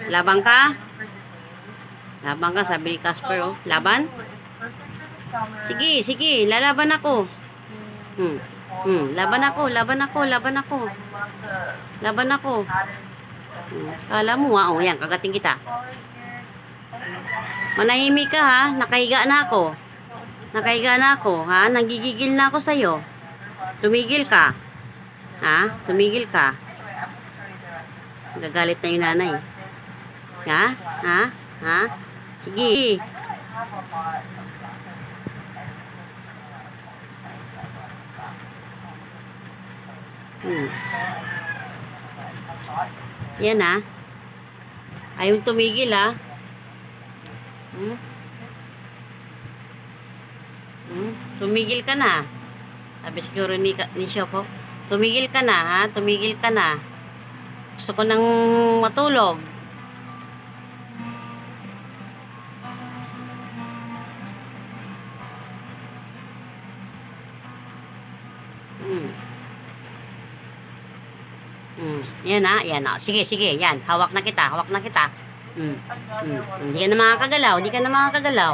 Laban ka? Laban ka, sabi ni Casper, oh. Laban? Sige, sige, lalaban ako. Laban ako, laban ako, laban ako. Laban ako. Kala mo, ha? Oh, yan, kagating kita. Manahimik ka, ha? Nakahiga na ako. Nakahiga na ako, ha? Nagigigil na ako sa'yo. Tumigil ka. Ha? Tumigil ka. Gagalit na yung nanay. Ha? Ha? Ha? Sige. Yan, ha? Ayaw tumigil, ha? Tumigil ka na. Sabi siguro ni Shoko, tumigil ka na, ha? Tumigil ka na. Gusto ko nang matulog. Yan, ha? Yan, ha? Sige, sige. Yan. Hawak na kita. Hawak na kita. Hindi ka na makakagalaw. Hindi ka na makakagalaw.